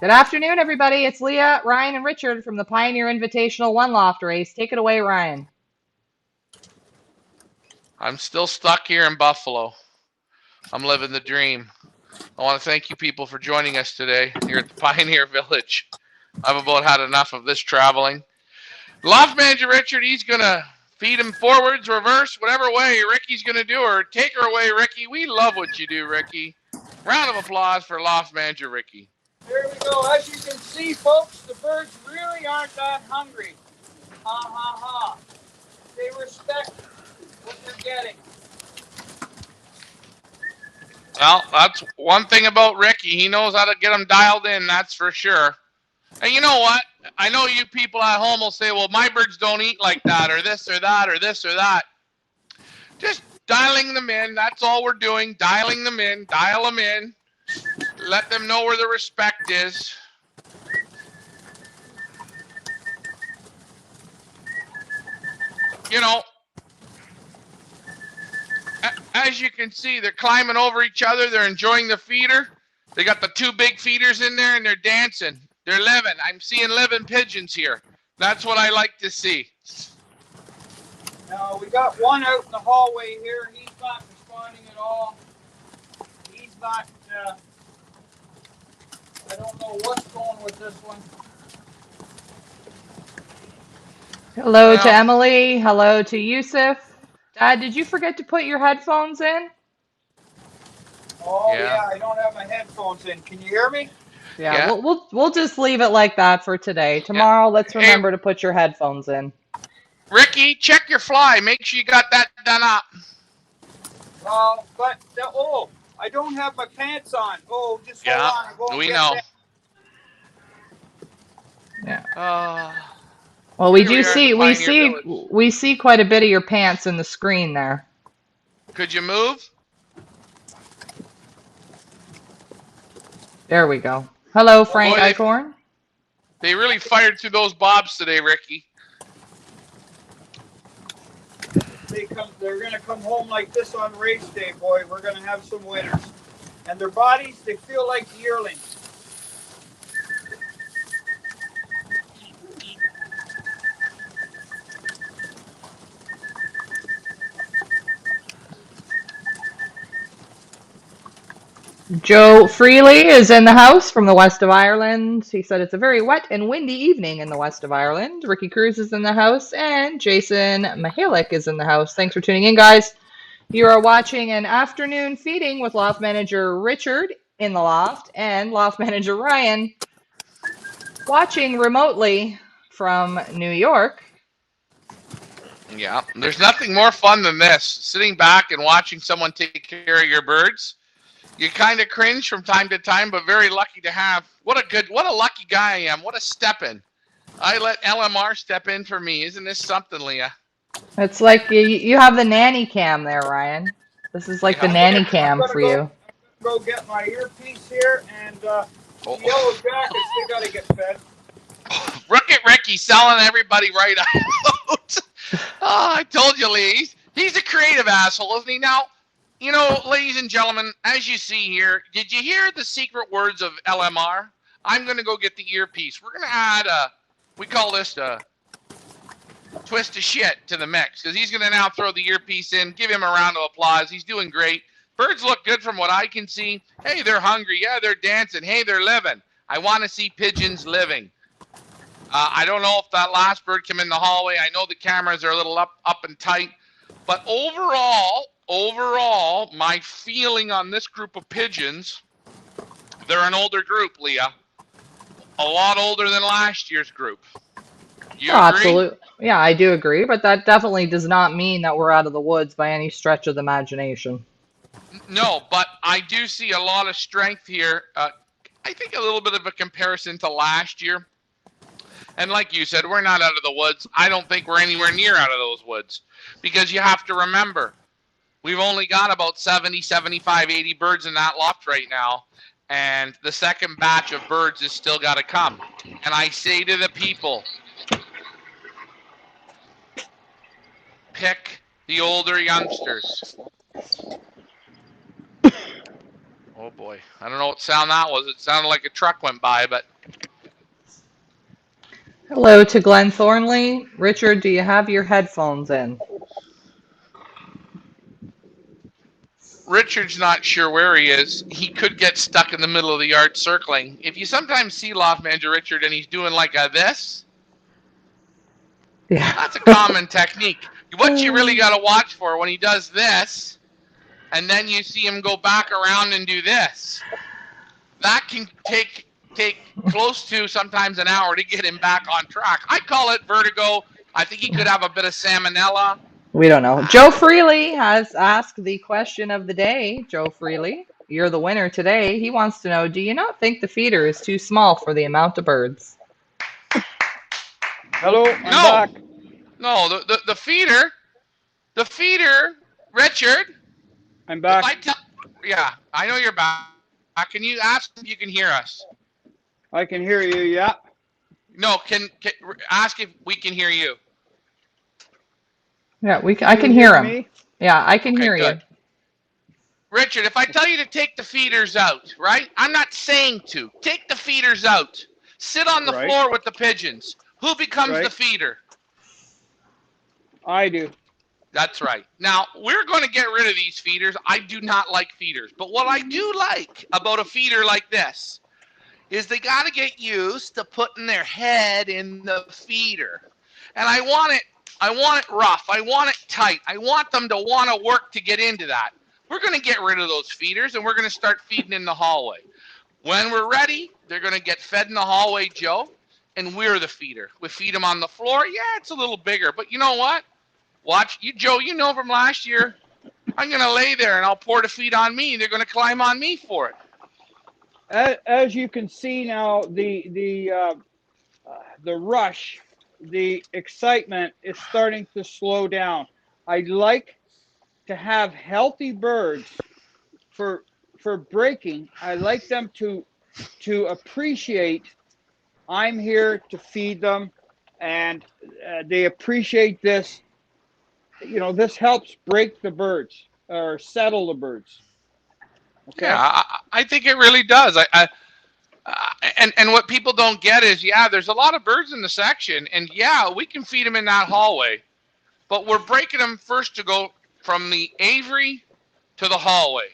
Good afternoon, everybody. It's Leah, Ryan, and Richard from the Pioneer Invitational One Loft race. Take it away, Ryan. I'm still stuck here in Buffalo. I'm living the dream. I want to thank you people for joining us today here at the Pioneer Village. I've about had enough of this traveling. Loft manager Richard, he's going to feed him forwards, reverse, whatever way Ricky's going to do, or take her away, Ricky. We love what you do, Ricky. Round of applause for Loft manager Ricky. There we go. As you can see, folks, the birds really aren't that hungry. Ha ha ha. They respect what they're getting. Well, that's one thing about Ricky. He knows how to get them dialed in, that's for sure. And you know what? I know you people at home will say, well, my birds don't eat like that, or this or that, or this or that. Just dialing them in. That's all we're doing. Dialing them in. Dial them in. Let them know where the respect is. You know, as you can see, they're climbing over each other. They're enjoying the feeder. They got the two big feeders in there, and they're dancing. They're living. I'm seeing living pigeons here. That's what I like to see. Now, we got one out in the hallway here. He's not responding at all. He's not, I don't know what's going with this one. Hello to Emily. Hello to Yusuf. Dad, did you forget to put your headphones in? Oh, yeah, I don't have my headphones in. Can you hear me? Yeah. We'll just leave it like that for today. Tomorrow, let's remember to put your headphones in. Ricky, check your fly. Make sure you got that done up. I don't have my pants on. Oh, just hold on. We know. Yeah. Well, we see quite a bit of your pants in the screen there. Could you move? There we go. Hello, Frank Eichhorn. They really fired through those bobs today, Ricky. They're going to come home like this on race day, boy. We're going to have some winners. And their bodies, they feel like yearlings. Joe Freely is in the house from the west of Ireland. He said it's a very wet and windy evening in the west of Ireland. Ricky Cruz is in the house, and Jason Mihalik is in the house. Thanks for tuning in, guys. You are watching an afternoon feeding with Loft Manager Richard in the loft and Loft Manager Ryan watching remotely from New York. Yeah, there's nothing more fun than this, sitting back and watching someone take care of your birds. You kind of cringe from time to time, but very lucky to have. What a lucky guy I am. What a step in. I let LMR step in for me. Isn't this something, Leah? It's like you have the nanny cam there, Ryan. This is like the nanny cam for you. Go get my earpiece here, and the yellow jackets, they got to get fed. Look at Ricky selling everybody right out. I told you, Lee. He's a creative asshole, isn't he? Now, you know, ladies and gentlemen, as you see here, did you hear the secret words of LMR? I'm going to go get the earpiece. We're going to add we call this a twist of shit to the mix, because he's going to now throw the earpiece in. Give him a round of applause. He's doing great. Birds look good from what I can see. Hey, they're hungry. Yeah, they're dancing. Hey, they're living. I want to see pigeons living. I don't know if that last bird came in the hallway. I know the cameras are a little up and tight. But overall, my feeling on this group of pigeons, they're an older group, Leah. A lot older than last year's group. You agree? Absolutely. Yeah, I do agree, but that definitely does not mean that we're out of the woods by any stretch of the imagination. No, but I do see a lot of strength here. I think a little bit of a comparison to last year. And like you said, we're not out of the woods. I don't think we're anywhere near out of those woods. Because you have to remember, we've only got about 70, 75, 80 birds in that loft right now. And the second batch of birds has still got to come. And I say to the people, pick the older youngsters. Oh boy, I don't know what sound that was. It sounded like a truck went by, but Hello to Glenn Thornley. Richard, do you have your headphones in? Richard's not sure where he is. He could get stuck in the middle of the yard circling. If you sometimes see Loft Manager Richard and he's doing like a this, Yeah. that's a common technique. What you really got to watch for when he does this, and then you see him go back around and do this, that can take close to sometimes an hour to get him back on track. I call it vertigo. I think he could have a bit of salmonella. We don't know. Joe Freely has asked the question of the day. Joe Freely, you're the winner today. He wants to know, do you not think the feeder is too small for the amount of birds? Hello, I'm No, back. no, the feeder, Richard. I'm If back. I tell, yeah, I know you're back. Can you ask if you can hear us? I can hear you, yeah. No, can ask if we can hear you. Yeah, Can I you can hear hear him. me? Yeah, I can Okay, hear good. you. Richard, if I tell you to take the feeders out, right? I'm not saying to. Take the feeders out. Sit on the Right, floor with the pigeons. Who becomes the right. feeder? I do. That's right. Now, we're going to get rid of these feeders. I do not like feeders. But what I do like about a feeder like this is they got to get used to putting their head in the feeder. And I want it rough. I want it tight. I want them to want to work to get into that. We're going to get rid of those feeders and we're going to start feeding in the hallway. When we're ready, they're going to get fed in the hallway, Joe, and we're the feeder. We feed them on the floor. Yeah, it's a little bigger, but you know what? Watch you, Joe. You know from last year, I'm going to lay there and I'll pour the feed on me. They're going to climb on me for it. As you can see now, the rush, the excitement is starting to slow down. I like to have healthy birds for breaking. I like them to appreciate I'm here to feed them, and they appreciate this. This helps break the birds or settle the birds. Yeah, Okay. I think it really does. And what people don't get is, yeah, there's a lot of birds in the section, and yeah, we can feed them in that hallway, but we're breaking them first to go from the aviary to the hallway,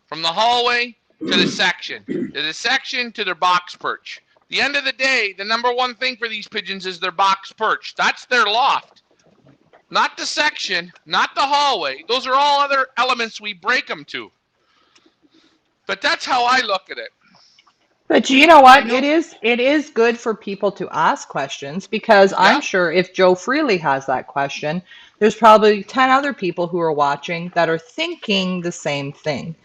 from the hallway to the section to their box perch. The end of the day, the number one thing for these pigeons is their box perch. That's their loft, not the section, not the hallway. Those are all other elements we break them to. But that's how I look at it. But you know I what? know. It is good for people to ask questions because I'm Yeah, sure if Joe Freely has that question, there's probably 10 other people who are watching that are thinking the same thing.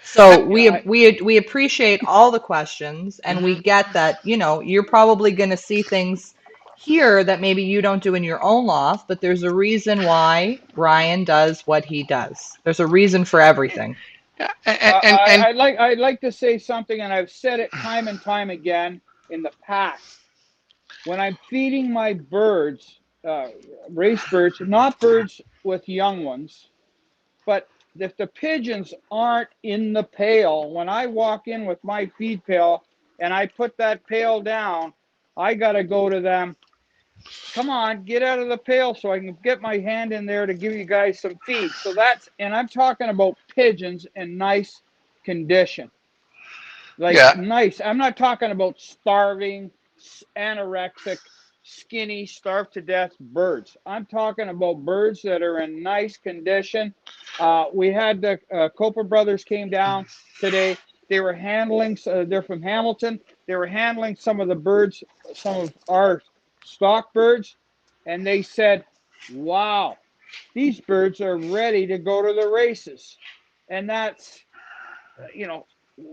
So Yeah. we appreciate all the questions and we mm-hmm. get that, you're probably going to see things here that maybe you don't do in your own loft, but there's a reason why Ryan does what he does. There's a reason for everything. Yeah, I'd like to say something, and I've said it time and time again in the past. When I'm feeding my birds, race birds, not birds with young ones, but if the pigeons aren't in the pail, when I walk in with my feed pail and I put that pail down, I got to go to them. Come on, get out of the pail so I can get my hand in there to give you guys some feed. And I'm talking about pigeons in nice condition. Like yeah, nice. I'm not talking about starving, anorexic, skinny, starved to death birds. I'm talking about birds that are in nice condition. We had the Copa brothers came down today. They were handling. They're from Hamilton. They were handling some of the birds, some of our stock birds, and they said, "Wow, these birds are ready to go to the races," and that's you know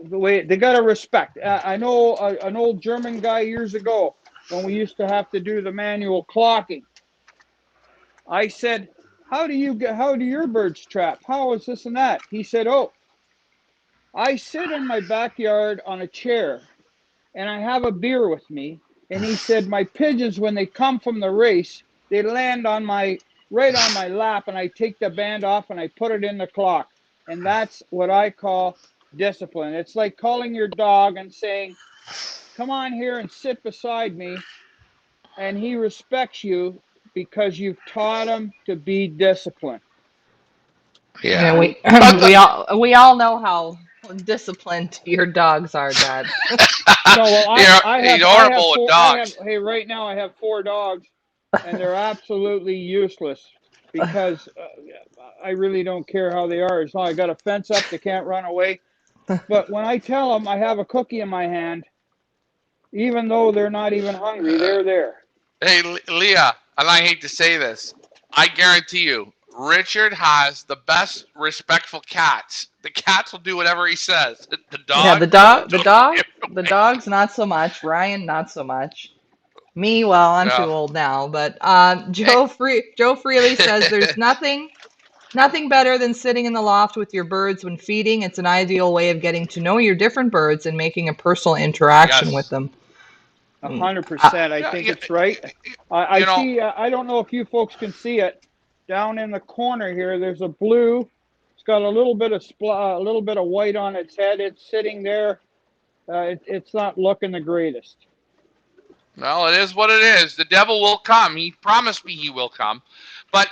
the way they got to respect. I know an old German guy years ago when we used to have to do the manual clocking. I said, How do your birds trap? How is this and that?" He said, "Oh, I sit in my backyard on a chair and I have a beer with me." And he said, "My pigeons, when they come from the race, they land on my right on my lap, and I take the band off and I put it in the clock." And that's what I call discipline. It's like calling your dog and saying, "Come on here and sit beside me." and he respects you because you've taught him to be disciplined. Yeah, Yeah. And we all know how disciplined your dogs are, Dad. no, well, He's horrible with I have, dogs. hey, right now I have 4 dogs, and they're absolutely useless because I really don't care how they are. As long as I got a fence up, they can't run away. But when I tell them I have a cookie in my hand, even though they're not even hungry, Uh, they're there. hey, Leah, and I hate to say this, I guarantee you, Richard has the best respectful cats. The cats will do whatever he says. The Yeah, the dogs dog, the don't give dog, a the dog's not so much. Ryan, not so much. Me, well, I'm too no. old now, but Hey, Joe Freely says there's nothing better than sitting in the loft with your birds when feeding. It's an ideal way of getting to know your different birds and making a personal interaction with yes. them. Mm, uh, 100%. I Yeah, think yeah, it's right. I you know, see. I don't know if you folks can see it down in the corner here. There's a blue. It's got a little bit of a little bit of white on its head. It's sitting there. It's not looking the greatest. well, it is what it is. The devil will come. He promised me he will come. But,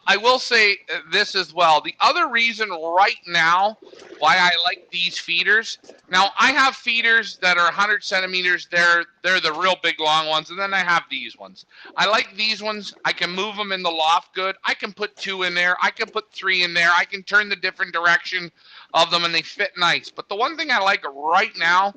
I will say this as well. The other reason right now why I like these feeders. Now, I have feeders that are 100 centimeters. They're the real big long ones. And then I have these ones. I like these ones. I can move them in the loft good. I can put 2 in there. I can put 3 in there. I can turn the different direction of them and they fit nice. But the one thing I like right now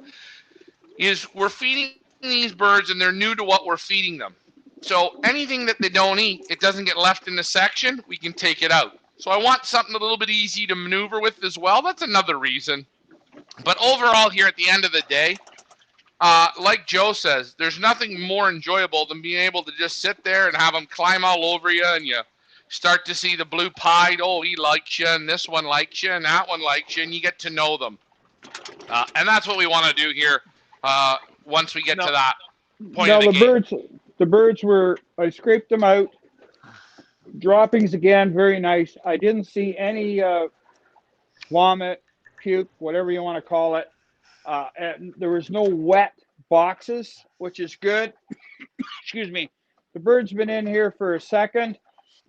is we're feeding these birds and they're new to what we're feeding them. So anything that they don't eat, it doesn't get left in the section, we can take it out. So I want something a little bit easy to maneuver with as well. That's another reason. But overall, here at the end of the day, like Joe says, there's nothing more enjoyable than being able to just sit there and have them climb all over you and you start to see the blue pied. Oh, he likes you, and this one likes you, and that one likes you, and you get to know them. And that's what we want to do here uh, once we get to No, that point of no, the game. the birds were. I scraped them out. Droppings again, very nice. I didn't see any vomit, puke, whatever you want to call it. And there was no wet boxes, which is good. Excuse me. The bird's been in here for a second.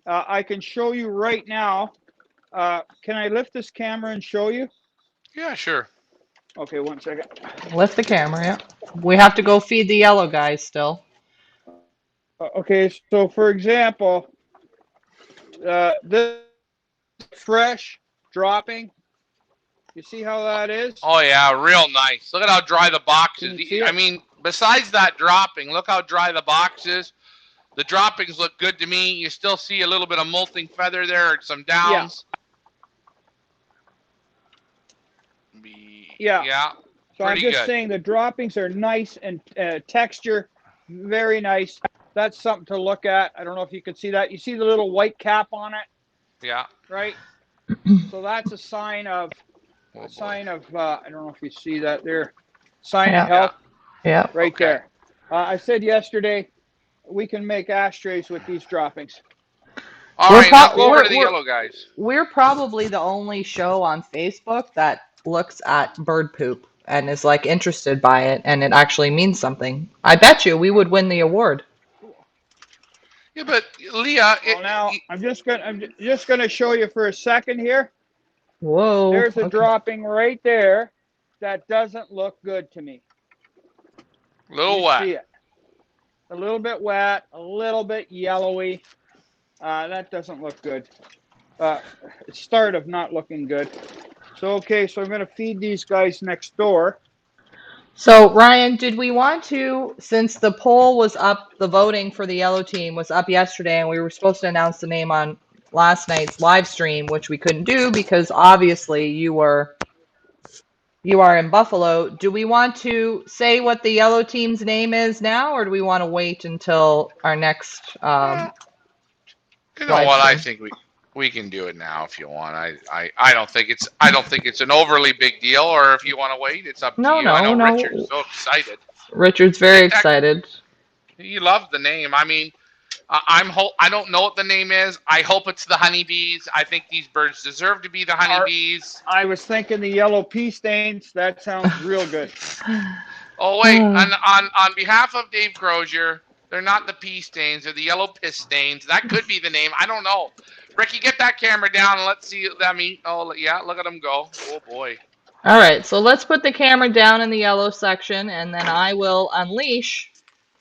I can show you right now. Can I lift this camera and show you? Yeah, sure. Okay, 1 second. lift the camera, yeah. We have to go feed the yellow guys still. Okay, so for example, this fresh dropping. You see how that is? Oh, yeah, real nice. Look at how dry the box Can is. you see I it? mean, besides that dropping, look how dry the box is. The droppings look good to me. You still see a little bit of molting feather there and some Yeah, downs. yeah. Yeah, So I'm pretty just good. saying the droppings are nice and texture, very nice. That's something to look at. I don't know if you can see that. You see the little white cap on it, Yeah. right? So that's Oh, boy. I don't know if you see that there, sign of Yeah, Yeah. health yeah. right Okay. there. I said yesterday we can make ashtrays with these droppings. All We're right, now pro- go over to we're the we're yellow guys. we're probably the only show on Facebook that looks at bird poop and is like interested by it and it actually means something. I bet you we would win the award. Yeah, but Leah, Well, now I'm just gonna show you for a second here. Whoa. There's a Okay. dropping right there that doesn't look good to me. a You little wet. see it. A little bit wet, a little bit yellowy. That doesn't look good. Uh, Start of not looking good. So, okay, so I'm going to feed these guys next door. So, Ryan, did we want to, since the poll was up, the voting for the yellow team was up yesterday, and we were supposed to announce the name on last night's live stream, which we couldn't do because obviously you are in Buffalo. Do we want to say what the yellow team's name is now, or do we want to wait until our next Well, you know live what? I stream? think we can do it now if you want. I don't think it's an overly big deal. Or if you want to wait, it's up to No, you. I no, know Richard's no. so excited. Richard's Hey, very excited. he loves the name. I mean, I don't know what the name is. I hope it's the honeybees. I think these birds deserve to be the Our, honeybees. I was thinking the yellow pea stains. That sounds real good. Oh wait, on behalf of Dave Crozier, They're not the pea stains. They're the yellow piss stains. That could be the name. I don't know. Ricky, get that camera down and let's see them eat. Oh, yeah, look at them go. Oh, boy. All right, so let's put the camera down in the yellow section, and then I will unleash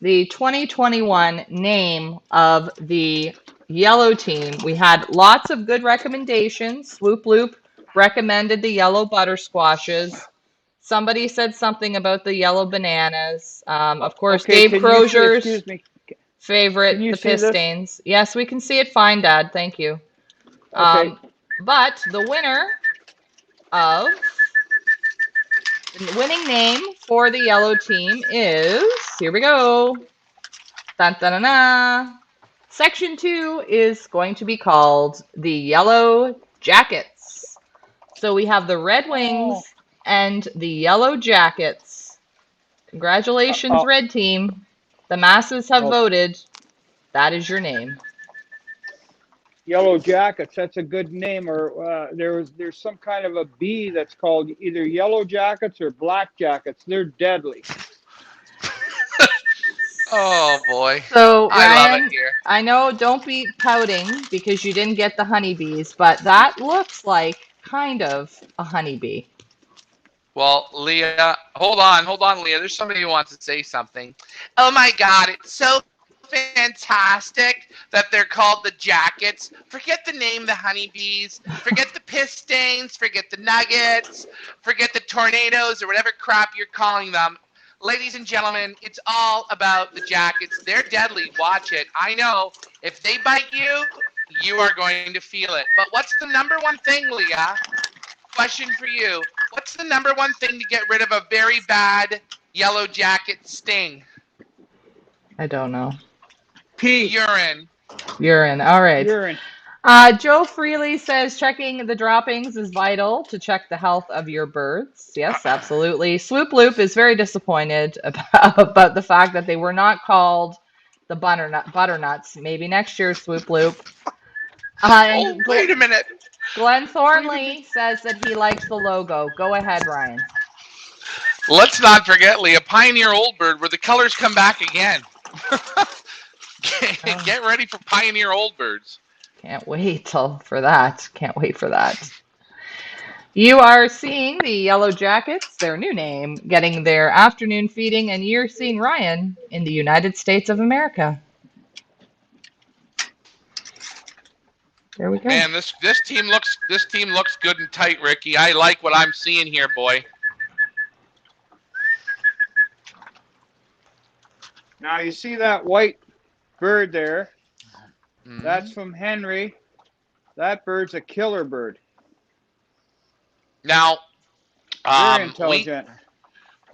the 2021 name of the yellow team. We had lots of good recommendations. Swoop Loop recommended the yellow butter squashes. Somebody said something about the yellow bananas. Of course, Okay, Dave can you see, Crozier's excuse me, can favorite, you the see this? Pistains. Yes, we can see it fine, Dad. Thank you. Okay, But the of winning name for the yellow team is, here we go. Dun, dun, dun, dun. Section 2 is going to be called the Yellow Jackets. So we have the Red oh, Wings and the Yellow Jackets. Congratulations, oh, Red Team. The masses have oh, voted. That is your name. Yellow Jackets, that's a good name. Or there's some kind of a bee that's called either Yellow Jackets or Black Jackets. They're deadly. Oh, boy. So, I love it Ryan, here. I know don't be pouting because you didn't get the honeybees, but that looks like kind of a honeybee. Well, Leah, hold on, Leah. There's somebody who wants to say something. Oh my God, it's so fantastic that they're called the Jackets. Forget the name, the honeybees. Forget the piss stains. Forget the nuggets. Forget the tornadoes or whatever crap you're calling them. Ladies and gentlemen, it's all about the Jackets. They're deadly. Watch it. I know if they bite you, you are going to feel it. But what's the number one thing, Leah? Question for you. What's the number one thing to get rid of a very bad yellow jacket sting? I don't know. Pee, Urine. Urine. All right. urine. Joe Freely says checking the droppings is vital to check the health of your birds. Yes, absolutely. Swoop Loop is very disappointed about the fact that they were not called the butternuts. Maybe next year, Swoop Loop. Oh, And wait a minute. Glenn Wait a minute. Thornley says that he likes the logo. Go ahead, Ryan. Let's not forget, Leah, Pioneer Old Bird, where the colors come back again. Oh, Get ready for Pioneer Old Birds. can't wait for that. Can't wait for that. You are seeing the Yellow Jackets, their new name, getting their afternoon feeding, and you're seeing Ryan in the United States of America. There we go. Man, this team looks good and tight, Ricky. I like what I'm seeing here, boy. Now you see that white bird there? That's Mm-hmm. from Henry. That bird's a killer bird. Now, Very we intelligent.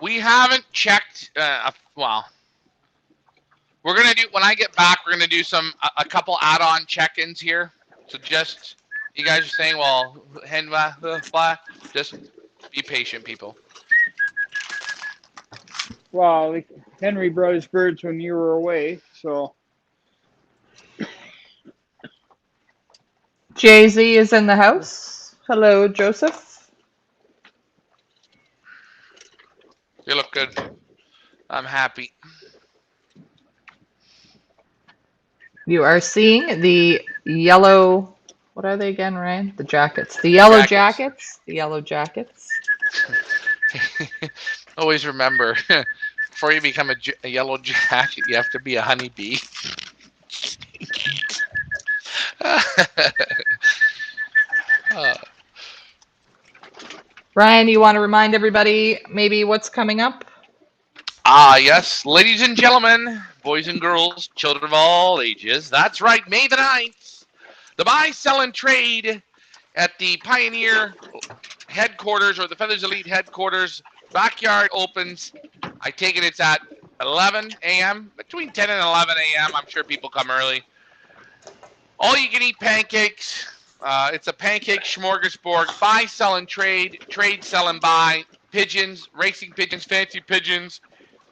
we haven't checked. Well, we're gonna do when I get back. We're gonna do a couple add-on check-ins here. So just you guys are saying, well, just be patient, people. Well, Henry brought his birds when you were away, so Jay-Z is in the house. Hello, Joseph. You look good. I'm happy. You are seeing the yellow, what are they again, Ryan? The jackets. The yellow Jackets. jackets. The yellow jackets. Always remember, before you become a yellow jacket, you have to be a honeybee. uh, Ryan, you want to remind everybody maybe what's coming up? Yes, ladies and gentlemen, boys and girls, children of all ages. That's right, May the 9th. The buy, sell, and trade at the Pioneer headquarters or the Feathers Elite headquarters. Backyard opens. I take it it's at 11 a.m., between 10 and 11 a.m. I'm sure people come early. All you can eat pancakes. It's a pancake smorgasbord. Buy, sell, and trade. Trade, sell, and buy. Pigeons, racing pigeons, fancy pigeons.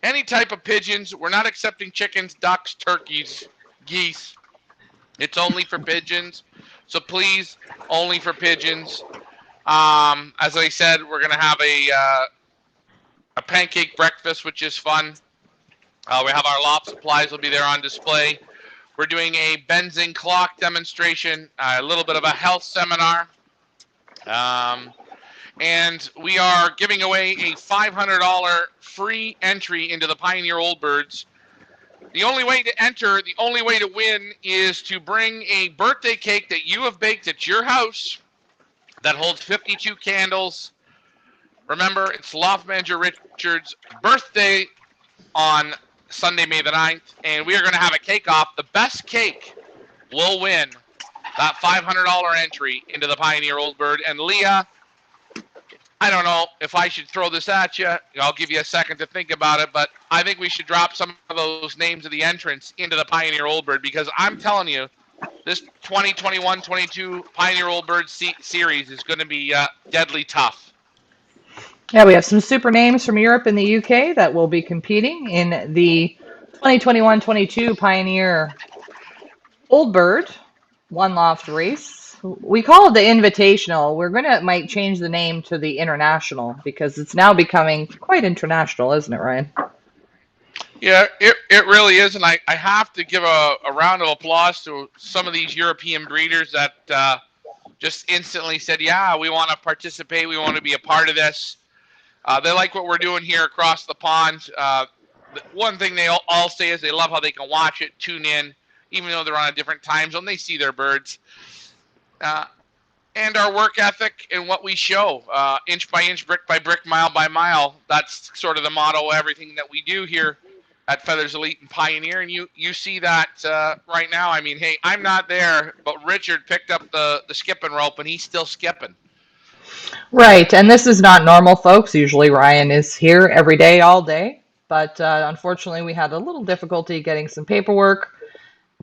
Any type of pigeons. We're not accepting chickens, ducks, turkeys, geese. It's only for pigeons. So please, only for pigeons. As I said, we're gonna have a pancake breakfast, which is fun. We have our Loft supplies will be there on display. We're doing a benzene clock demonstration, a little bit of a health seminar. And we are giving away a $500 free entry into the Pioneer Old Birds. The only way to enter, the only way to win is to bring a birthday cake that you have baked at your house that holds 52 candles. Remember, it's Loft Manager Richard's birthday on Sunday, May the 9th, and we are going to have a cake off. The best cake will win that $500 entry into the Pioneer Old Bird. And Leah, I don't know if I should throw this at you. I'll give you a second to think about it, but I think we should drop some of those names of the entrants into the Pioneer Old Bird, because I'm telling you, this 2021-22 Pioneer Old Bird series is going to be deadly tough. Yeah, we have some super names from Europe and the UK that will be competing in the 2021-22 Pioneer Old Bird One Loft race. We call it the Invitational. We're might change the name to the International because it's now becoming quite international, isn't it, Ryan? Yeah, it really is, and I have to give a round of applause to some of these European breeders that just instantly said, yeah, we want to participate, we want to be a part of this. They like what we're doing here across the pond. One thing they all say is they love how they can watch it, tune in, even though they're on a different time zone, they see their birds. And our work ethic and what we show, inch by inch, brick by brick, mile by mile. That's sort of the motto of everything that we do here at Feathers Elite and Pioneer. And you see that right now. I mean, hey, I'm not there, but Richard picked up the skipping rope, and he's still skipping. Right, and this is not normal, folks. Usually Ryan is here every day, all day. But unfortunately, we had a little difficulty getting some paperwork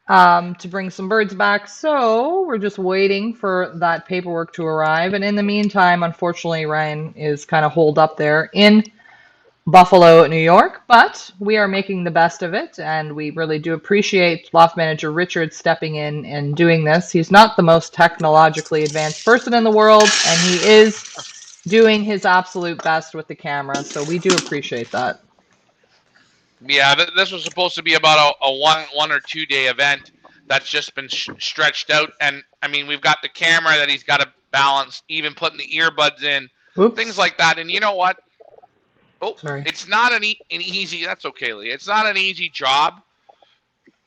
to bring some birds back. So we're just waiting for that paperwork to arrive. And in the meantime, unfortunately, Ryan is kind of holed up there in Buffalo, New York. But we are making the best of it. And we really do appreciate Loft Manager Richard stepping in and doing this. He's not the most technologically advanced person in the world, and he is doing his absolute best with the camera. So we do appreciate that. Yeah, this was supposed to be about a one or 2 day event that's just been stretched out. And I mean, we've got the camera that he's got to balance, even putting the earbuds in, Oops. things like that. And you know what? Oh, Sorry. it's not an easy. That's okay, Lee. It's not an easy job,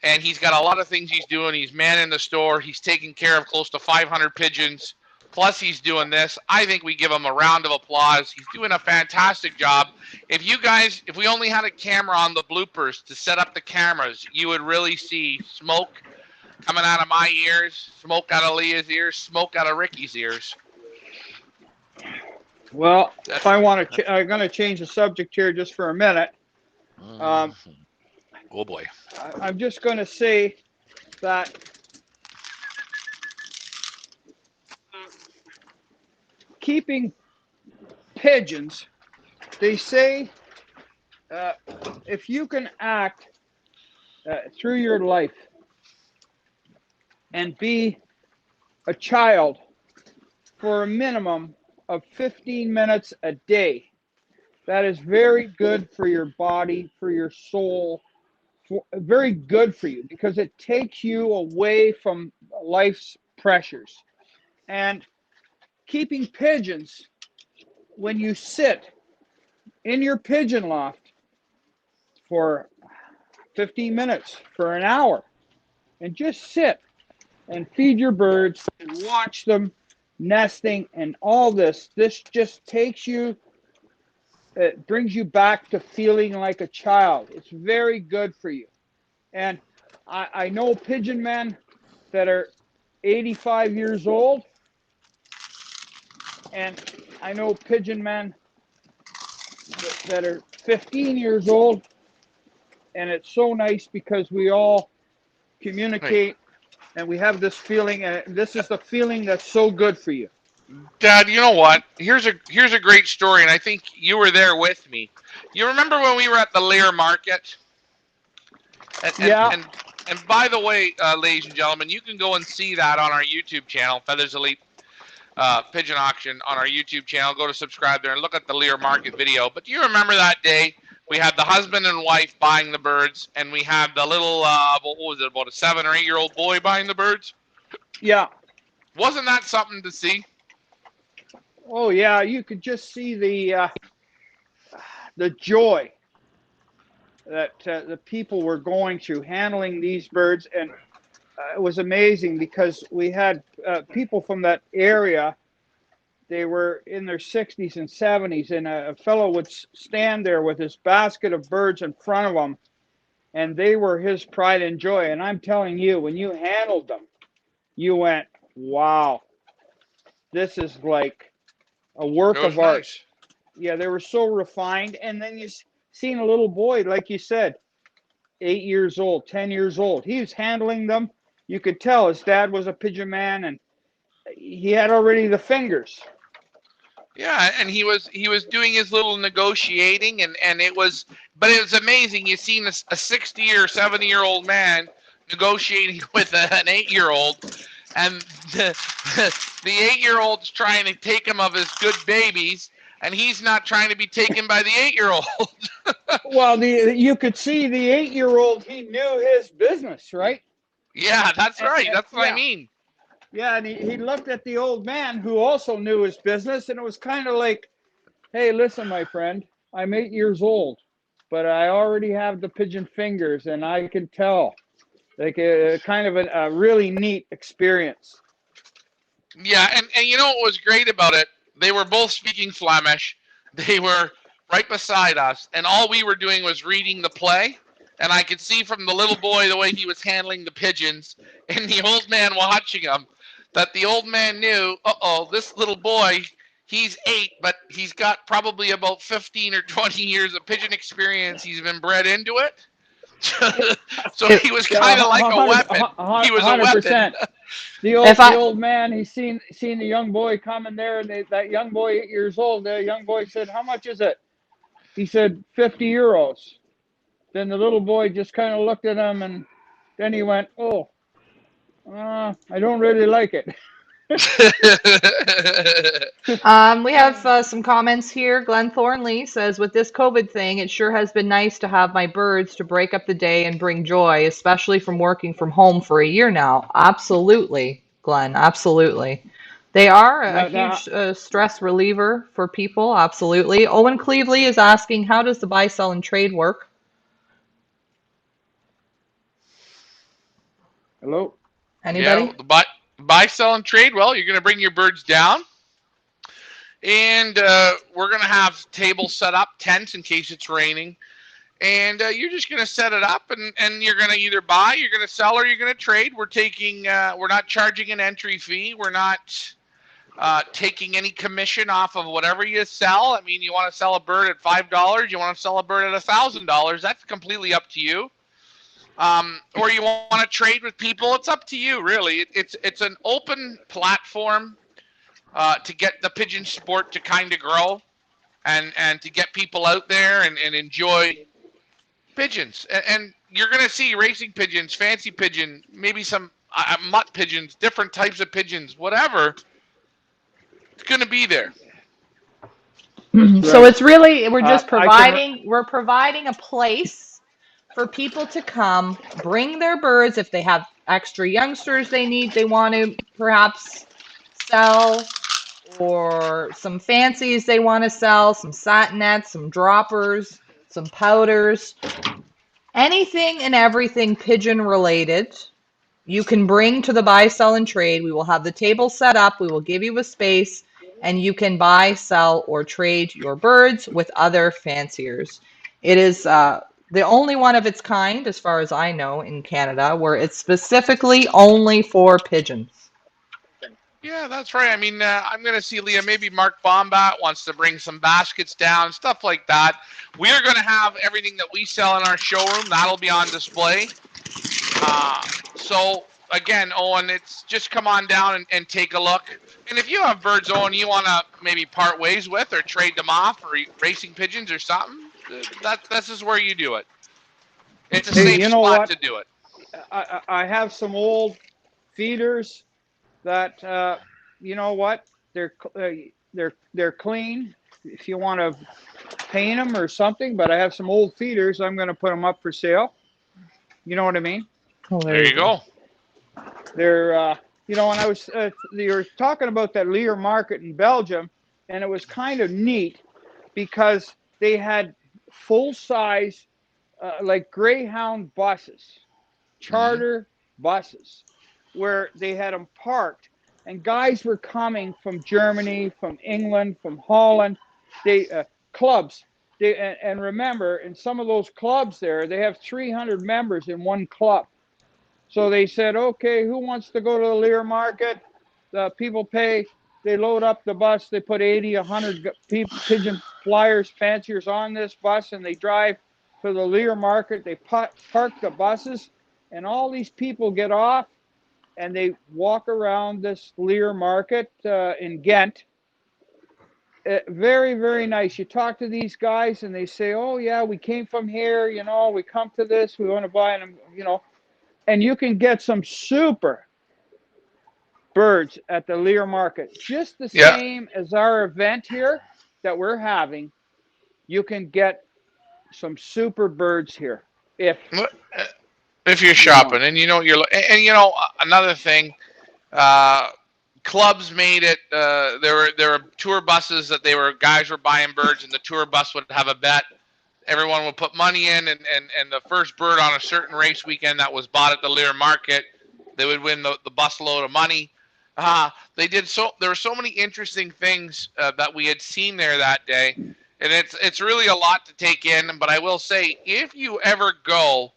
and he's got a lot of things he's doing. He's manning the store. He's taking care of close to 500 pigeons. Plus, he's doing this. I think we give him a round of applause. He's doing a fantastic job. If we only had a camera on the bloopers to set up the cameras, you would really see smoke coming out of my ears, smoke out of Leah's ears, smoke out of Ricky's ears. Well, if I want to, I'm going to change the subject here just for a minute. Oh boy. I'm just going to say that keeping pigeons, they say if you can act through your life and be a child for a minimum of 15 minutes a day, that is very good for your body, for your soul, very good for you, because it takes you away from life's pressures. And keeping pigeons, when you sit in your pigeon loft for 15 minutes, for an hour, and just sit and feed your birds and watch them nesting and all this just takes you, it brings you back to feeling like a child. It's very good for you. And I know pigeon men that are 85 years old, and I know pigeon men that are 15 years old, and it's so nice because we all communicate and we have this feeling, and this is the feeling that's so good for you. Dad, you know what? Here's a great story, and I think you were there with me. You remember when we were at the Lear Market? Yeah. And by the way, ladies and gentlemen, you can go and see that on our YouTube channel, Feathers Elite Pigeon Auction on our YouTube channel. Go to subscribe there and look at the Lear Market video. But do you remember that day We had the husband and wife buying the birds, and we had the little, what was it, about a 7 or 8 year old boy buying the birds. Yeah. Wasn't that something to see? Oh yeah, you could just see the joy that the people were going through handling these birds, and it was amazing because we had people from that area. They were in their 60s and 70s, and a fellow would stand there with his basket of birds in front of him, and they were his pride and joy. And I'm telling you, when you handled them, you went, wow, this is like a It work was of art. nice. Yeah, they were so refined. And then you seen a little boy, like you said, 8 years old, 10 years old. He was handling them. You could tell his dad was a pigeon man, and he had already the fingers. Yeah, and he was doing his little negotiating, and it was, but it was amazing. You seen a 60 or 70 year old man negotiating with an 8 year old, and the 8 year old's trying to take him of his good babies, and he's not trying to be taken by the 8 year old. Well, you could see the 8 year old. He knew his business, right? Yeah, that's right. And That's what I yeah, mean. yeah, and he looked at the old man who also knew his business, and it was kind of like, hey, listen, my friend, I'm 8 years old, but I already have the pigeon fingers, and I can tell. Like a kind of a really neat experience. Yeah, and you know what was great about it? They were both speaking Flemish. They were right beside us, and all we were doing was reading the play. And I could see from the little boy the way he was handling the pigeons, and the old man watching him, that the old man knew, uh-oh, this little boy, he's 8, but he's got probably about 15 or 20 years of pigeon experience. He's been bred into it. So If, he was Yeah, kind of like a weapon. He was a weapon. 100%. The if old the I old man, he seen the young boy coming there, and that young boy, 8 years old. The young boy said, "How much is it?" He said, €50. Then the little boy just kind of looked at him, and then he went, "Oh, I don't really like it." We have some comments here. Glenn Thornley says, with this COVID thing, it sure has been nice to have my birds to break up the day and bring joy, especially from working from home for a year now. Absolutely, Glenn, absolutely. They are a Now, huge stress reliever for people, absolutely. Owen Cleveley is asking, how does the buy, sell, and trade work? hello. Yeah, Anybody? buy, sell, and trade. Well, you're going to bring your birds down, and we're going to have tables set up, tents in case it's raining, and you're just going to set it up, and you're going to either buy, you're going to sell, or you're going to trade. We're not charging an entry fee. We're not taking any commission off of whatever you sell. I mean, you want to sell a bird at $5, you want to sell a bird at $1,000. That's completely up to you. Or you want to trade with people. It's up to you, really. It's an open platform to get the pigeon sport to kind of grow, and to get people out there and enjoy pigeons. And you're going to see racing pigeons, fancy pigeon, maybe some mutt pigeons, different types of pigeons, whatever. It's going to be there. So Right. it's really, we're just I can. providing a place for people to come, bring their birds if they have extra youngsters they want to perhaps sell, or some fancies they want to sell, some satinets, some droppers, some powders, anything and everything pigeon related. You can bring to the buy, sell, and trade. We will have the table set up. We will give you a space, and you can buy, sell, or trade your birds with other fanciers. It is the only one of its kind, as far as I know, in Canada, where it's specifically only for pigeons. Yeah, that's right. I mean, I'm going to see Leah. Maybe Mark Bombat wants to bring some baskets down, stuff like that. We are going to have everything that we sell in our showroom. That'll be on display. Uh, so again, Owen, it's just come on down and take a look. And if you have birds, Owen, you want to maybe part ways with or trade them off or racing pigeons or something, this is where you do it. It's a Hey, safe you know spot what? to do it. I have some old feeders that you know what they're they're clean. If you want to paint them or something, but I have some old feeders. I'm going to put them up for sale. You know what I mean? Oh, there There you you go. go. They're, you know, and I was, you were talking about that Lear market in Belgium, and it was kind of neat because they had full size, like Greyhound buses, Hmm. charter buses, where they had them parked, and guys were coming from Germany, from England, from Holland, they clubs. They, and remember, in some of those clubs there, they have 300 members in one club. So they said, okay, who wants to go to the Lear market? The people pay. They load up the bus. They put 80, 100 pigeon flyers, fanciers on this bus, and they drive to the Lear market. They park the buses, and all these people get off, and they walk around this Lear market in Ghent. Very, very nice. You talk to these guys, and they say, oh, yeah, we came from here. You know, we come to this. We want to buy them, you know. And you can get some super birds at the Lear market, just the Yeah. same as our event here that we're having. You can get some super birds here if If you're you want. shopping, and you know you're, and you know another thing, uh, clubs made it. There were tour buses that they were guys were buying birds, and the tour bus would have a bet. Everyone would put money in, and the first bird on a certain race weekend that was bought at the Lear market, they would win the bus load of money. They did so. There were so many interesting things that we had seen there that day, and it's really a lot to take in. But I will say, if you ever go,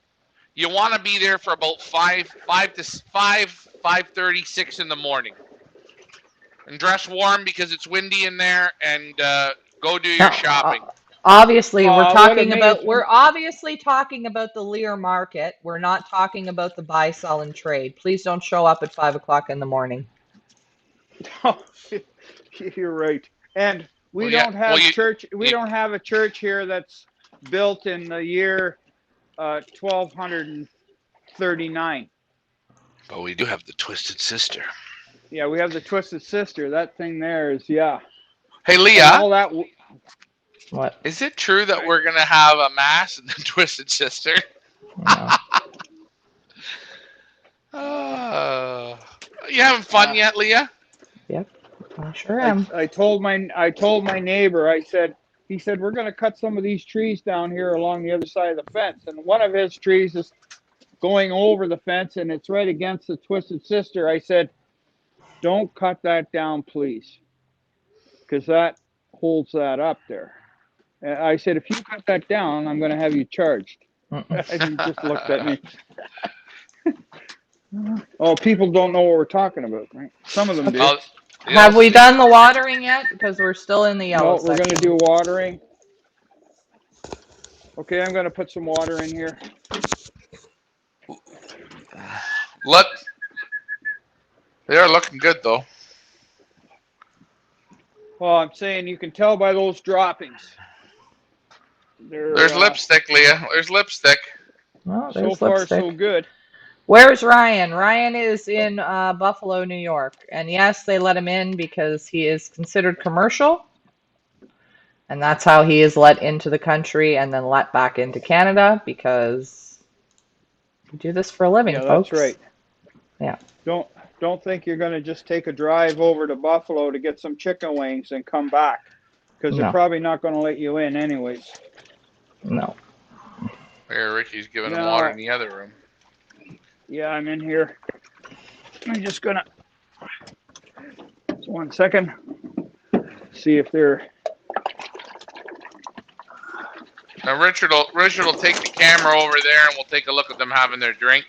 you want to be there for about 5:30, 6 in the morning, and dress warm because it's windy in there, and go do your Now, shopping. obviously, we're What talking about amazed we're obviously talking about the Lear market. We're not talking about the buy, sell, and trade. Please don't show up at 5 o'clock in the morning. you're right. And we Well, yeah. don't Well, have church. We you don't have a church here that's built in the year 1239. but we do have the Twisted Sister. Yeah, we have the Twisted Sister. That thing there is, yeah, Hey, and Leah, all that. What? is it true that we're gonna have a mass in the Twisted Sister? No. Uh, you having fun Uh, yet, Leah? Yep. I sure am. I told my neighbor. I said, he said we're going to cut some of these trees down here along the other side of the fence, and one of his trees is going over the fence, and it's right against the Twisted Sister. I said, don't cut that down, please, because that holds that up there. And I said, if you cut that down, I'm going to have you charged. Mm-mm. And he just looked at me. Oh, people don't know what we're talking about, right? Some of them do. I'll, you'll Have we see. done the watering yet? Because we're still in the yellow No, we're going to section. do watering. Okay, I'm going to put some water in here. Let They are looking good though. Well, I'm saying you can tell by those droppings. They're There's lipstick, Leah. There's lipstick. Oh, so there's far so lipstick. good. Where's Ryan? Ryan is in Buffalo, New York. And yes, they let him in because he is considered commercial. And that's how he is let into the country and then let back into Canada because we do this for a living, Yeah, that's folks. right. Yeah. Don't don't think you're going to just take a drive over to Buffalo to get some chicken wings and come back, because they're No, probably not going to let you in anyways. no. Here, Ricky's giving him water in Now, the other room. yeah, I'm in here. I'm just gonna 1 second see if they're. Now Richard will take the camera over there, and we'll take a look at them having their drink.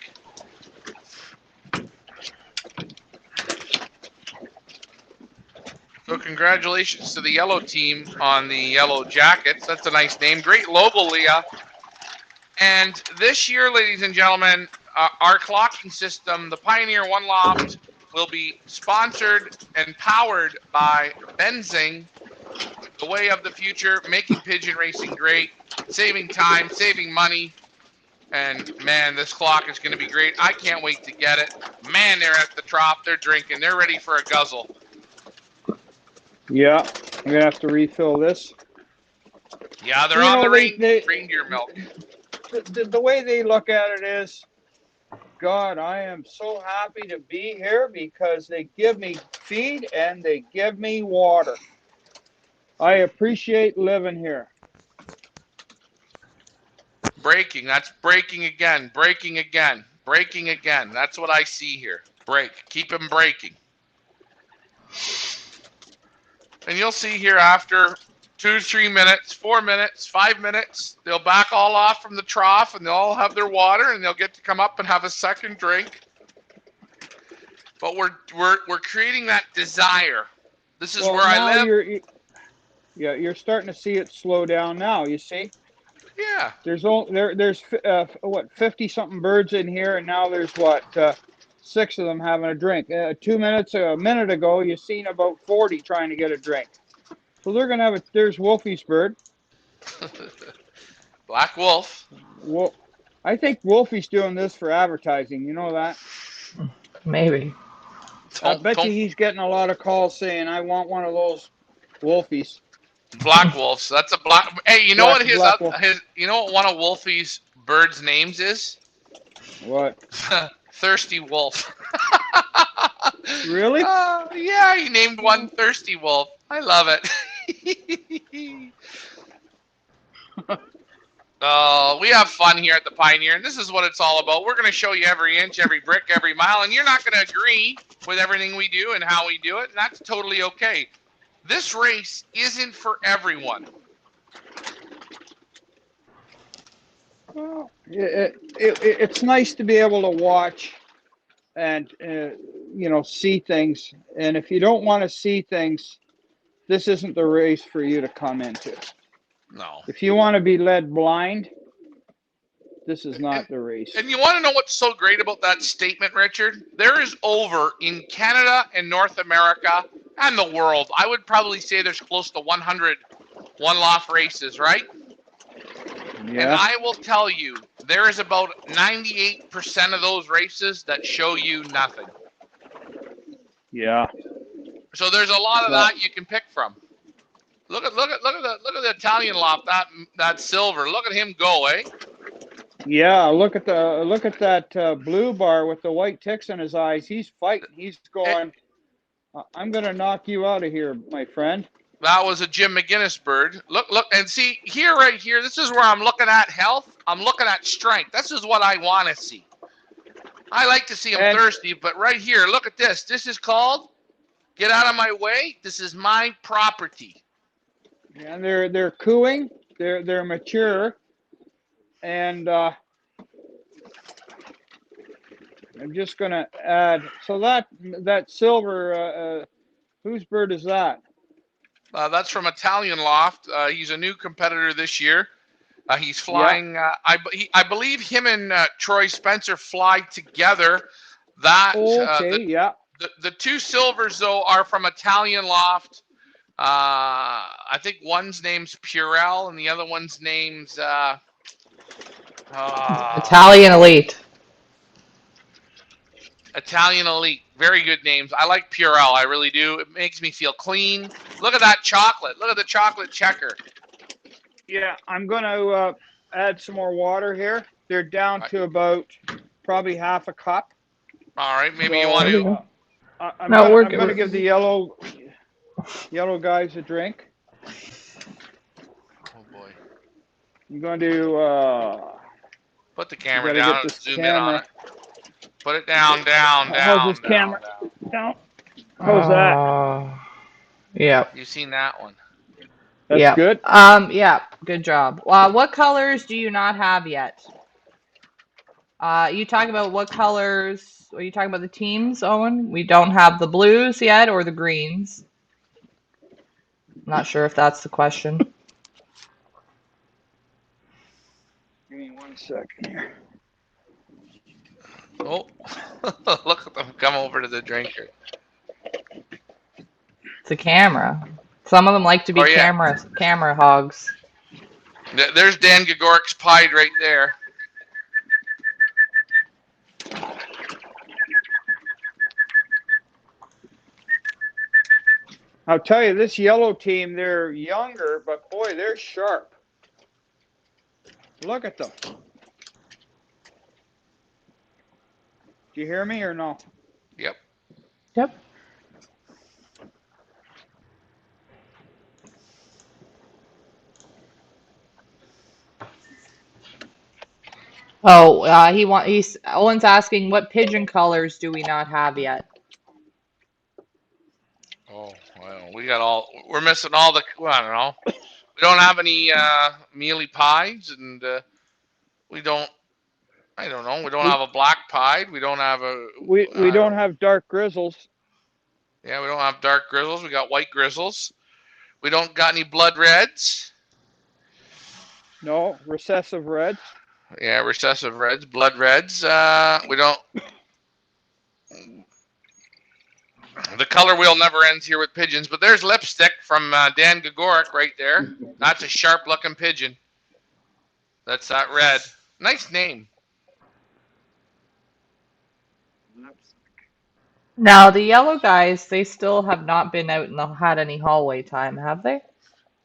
So congratulations to the yellow team on the yellow jackets. That's a nice name. Great logo, Leah. And this year, ladies and gentlemen, our clocking system, the Pioneer One Loft, will be sponsored and powered by Benzing, the way of the future, making pigeon racing great, saving time, saving money. And man, this clock is going to be great. I can't wait to get it. Man, they're at the trough. They're drinking. They're ready for a guzzle. Yeah, I'm gonna have to refill this. Yeah, they're You on the know, reindeer milk. the way they look at it is, God, I am so happy to be here because they give me feed and they give me water. I appreciate living here. Breaking. That's breaking again. Breaking again. Breaking again. That's what I see here. Break. Keep him breaking. And you'll see here after 2 to 3 minutes, 4 minutes, 5 minutes, they'll back all off from the trough and they'll all have their water and they'll get to come up and have a second drink. But we're creating that desire. This is Well, where I now live. you're starting to see it slow down now. You see, Yeah. there's what 50 something birds in here, and now there's what 6 of them having a drink. 2 minutes, a minute ago, you seen about 40 trying to get a drink. So they're gonna have it. There's Wolfie's bird. Black Wolf. Well, I think Wolfie's doing this for advertising. You know that? Maybe. I Don't bet you don't he's getting a lot of calls saying, "I want one of those Wolfies." Black Wolves. That's a black. Hey, you know what Black Wolf. his you know what one of Wolfie's birds' names is? What? Thirsty Wolf. Really? Yeah, he named one Thirsty Wolf. I love it. Oh, we have fun here at the Pioneer, and this is what it's all about. We're going to show you every inch, every brick, every mile, and you're not going to agree with everything we do and how we do it, and that's totally okay. This race isn't for everyone. Well, it's nice to be able to watch and see things. And if you don't want to see things, this isn't the race for you to come into. No. If you want to be led blind, this is not And, the race. and you want to know what's so great about that statement, Richard? There is over in Canada and North America and the world, I would probably say there's close to 100 one-loft races, right? And Yeah. I will tell you, there is about 98% of those races that show you nothing. Yeah. So there's a lot of that you can pick from. Look at the Italian loft, that silver. Look at him go, eh? Yeah, look at that blue bar with the white ticks in his eyes. He's fighting. He's going, I'm going to knock you out of here, my friend. That was a Jim McGinnis bird. Look, and see here, right here. This is where I'm looking at health. I'm looking at strength. This is what I want to see. I like to see him thirsty, but right here, look at this. This is called get out of my way. This is my property. And they're cooing. They're mature, and I'm just gonna add. So that silver, whose bird is that? That's from Italian Loft. He's a new competitor this year. He's flying. Yeah. I believe him and Troy Spencer fly together. The 2 silvers though are from Italian Loft. I think one's name's Purell and the other one's name's Italian Elite. Italian Elite. Very good names. I like Purell. I really do. It makes me feel clean. Look at that chocolate. Look at the chocolate checker. Yeah, I'm going to add some more water here. They're down to about probably half a cup. All right, maybe you want to. I'm going to give the yellow guys a drink. Oh boy. I'm going to put the camera down and zoom in on it. Put it down. How's this camera? Down. How's that? Yeah. You've seen that one. That's good. Yeah. Good job. What colors do you not have yet? You talk about what colors? Are you talking about the teams, Owen? We don't have the blues yet or the greens. Not sure if that's the question. Give me 1 second here. Oh, look at them come over to the drinker. It's a camera. Some of them like to be camera hogs. There's Dan Gagorik's pied right there. I'll tell you, this yellow team, they're younger, but boy, they're sharp. Look at them. Do you hear me or no? Yep. Yep. Oh, he's Owen's asking what pigeon colors do we not have yet? Oh, well, we're missing all the, well, I don't know. We don't have any mealy pies, and we don't, I don't know, we don't We have a black pied. We don't have a, we I don't don't, have dark grizzles. yeah, we don't have dark grizzles. We got white grizzles. We don't got any blood reds. No, recessive reds. Yeah, recessive reds, blood reds. We don't. The color wheel never ends here with pigeons, but there's lipstick from Dan Gagoric right there. That's a sharp looking pigeon. That's that red. Nice name. Now, the yellow guys, they still have not been out and had any hallway time, have they?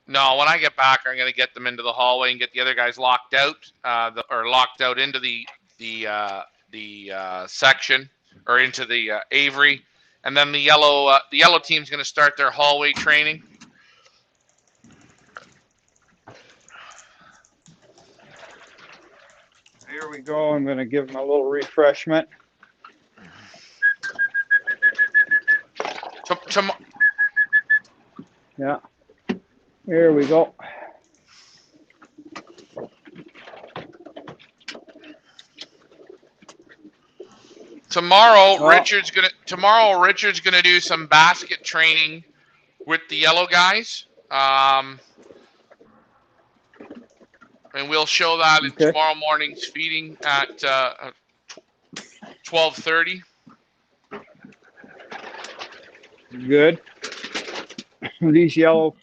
No, when I get back, I'm gonna get them into the hallway and get the other guys locked out, or locked out into the section or into the aviary, and then the yellow team's gonna start their hallway training. Here we go. I'm going to give them a little refreshment. Yeah. Here we go. Tomorrow, Oh. Richard's gonna do some basket training with the yellow guys. And we'll show that in tomorrow morning's feeding at 12:30. Good. These yellow.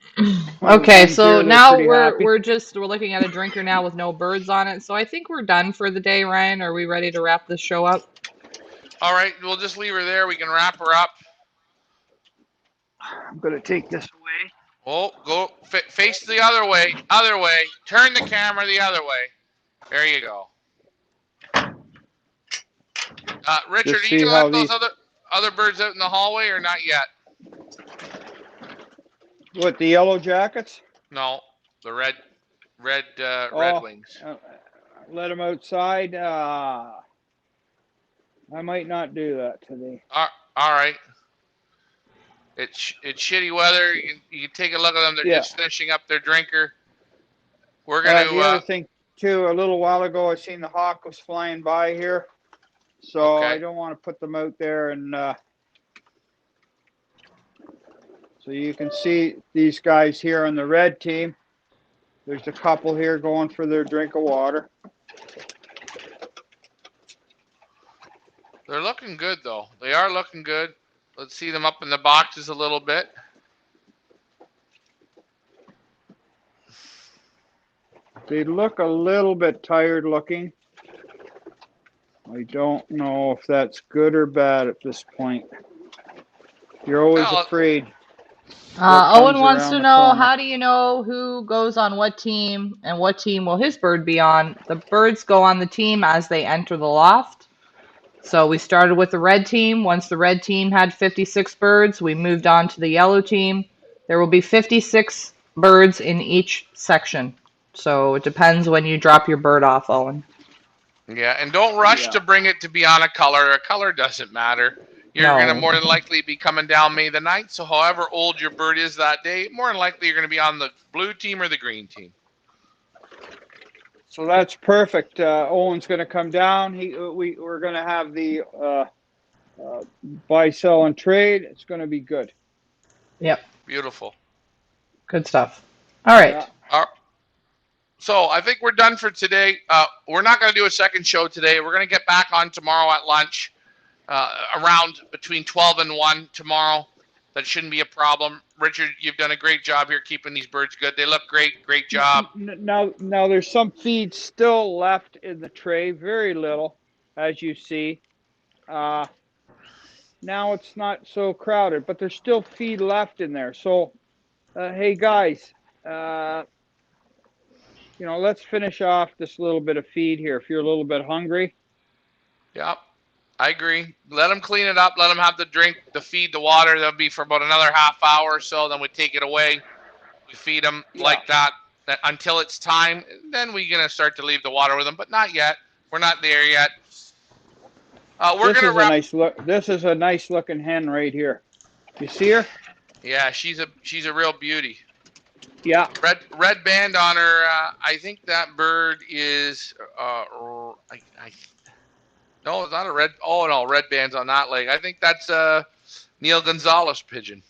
Okay, ones so here, they're now pretty happy. we're looking at a drinker now with no birds on it. So I think we're done for the day, Ryan. Are we ready to wrap this show up? All right, we'll just leave her there. We can wrap her up. I'm going to take this away. Oh, go face the other way. Other way. Turn the camera the other way. There you go. Richard, Just are you see gonna how let those these. other birds out in the hallway or not yet? What, the yellow jackets? No, the red Oh, wings. let them outside. I might not do that today. All right. It's shitty weather. You can take a look at them. They're Yeah. just finishing up their drinker. We're The gonna. other thing, too, a little while ago, I seen the hawk was flying by here. So Okay. I don't want to put them out there. And so you can see these guys here on the red team. There's a couple here going for their drink of water. They're looking good, though. They are looking good. Let's see them up in the boxes a little bit. They look a little bit tired looking. I don't know if that's good or bad at this point. You're always afraid. Owen wants to know, how do you know who goes on what team and what team will his bird be on? The birds go on the team as they enter the loft. So we started with the red team. Once the red team had 56 birds, we moved on to the yellow team. There will be 56 birds in each section. So it depends when you drop your bird off, Owen. Yeah, and don't rush to bring it to be on a color. A color doesn't matter. You're going to more than likely be coming down May the 9th. So however old your bird is that day, more than likely you're going to be on the blue team or the green team. So that's perfect. Owen's going to come down. We're going to have the buy, sell, and trade. It's going to be good. Yep. Beautiful. Good stuff. All right. Yeah. So I think we're done for today. We're not going to do a second show today. We're going to get back on tomorrow at lunch, around between 12 and 1 tomorrow. That shouldn't be a problem. Richard, you've done a great job here keeping these birds good. They look great. Great job. Now there's some feed still left in the tray. Very little, as you see. Now it's not so crowded, but there's still feed left in there. So, hey guys, let's finish off this little bit of feed here. If you're a little bit hungry, Yep. I agree. Let them clean it up. Let them have the drink, the feed, the water. That'll be for about another half hour or so. Then we take it away. We feed them yeah. like that until it's time. Then we're gonna start to leave the water with them, but not yet. We're not there yet. We're This gonna is a wrap. nice look. This is a nice looking hen right here. You see her? Yeah, she's a real beauty. Yeah. Red band on her. I think that bird is. No, it's not a red. Oh no, red band's on that leg. I think that's Neil Gonzalez pigeon.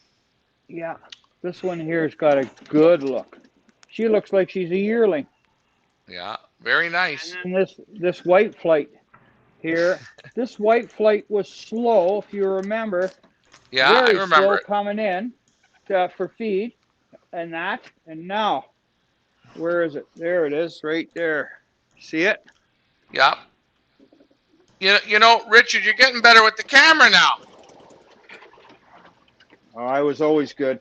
Yeah. This one here's got a good look. She looks like she's a yearling. Yeah, very nice. And this white flight here, this white flight was slow, if you remember, Yeah, I very remember slow it. coming in for feed and that. And now, where is it? There it is, right there. See it? Yeah. Richard, you're getting better with the camera now. Oh, I was always good.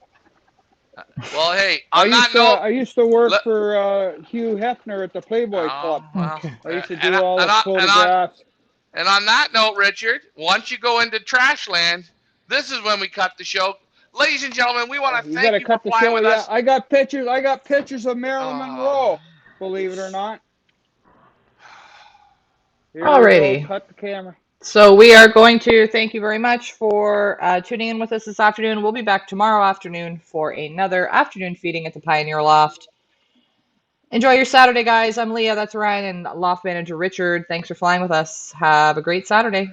Well, hey, I on that used to note, I used to work let, for Hugh Hefner at the Playboy oh Club. well, Okay. I used to and do all and the on and on photographs. and on that note, Richard, once you go into Trashland, this is when we cut the show. Ladies and gentlemen, we want to You got thank to you for cut the flying show. with Yeah, us. I got pictures. I got pictures of Marilyn Oh. Monroe. Believe it or not. Here we go. Alrighty. Cut the camera. So we are going to thank you very much for tuning in with us this afternoon. We'll be back tomorrow afternoon for another afternoon feeding at the Pioneer Loft. Enjoy your Saturday, guys. I'm Leah. That's Ryan and Loft Manager Richard. Thanks for flying with us. Have a great Saturday.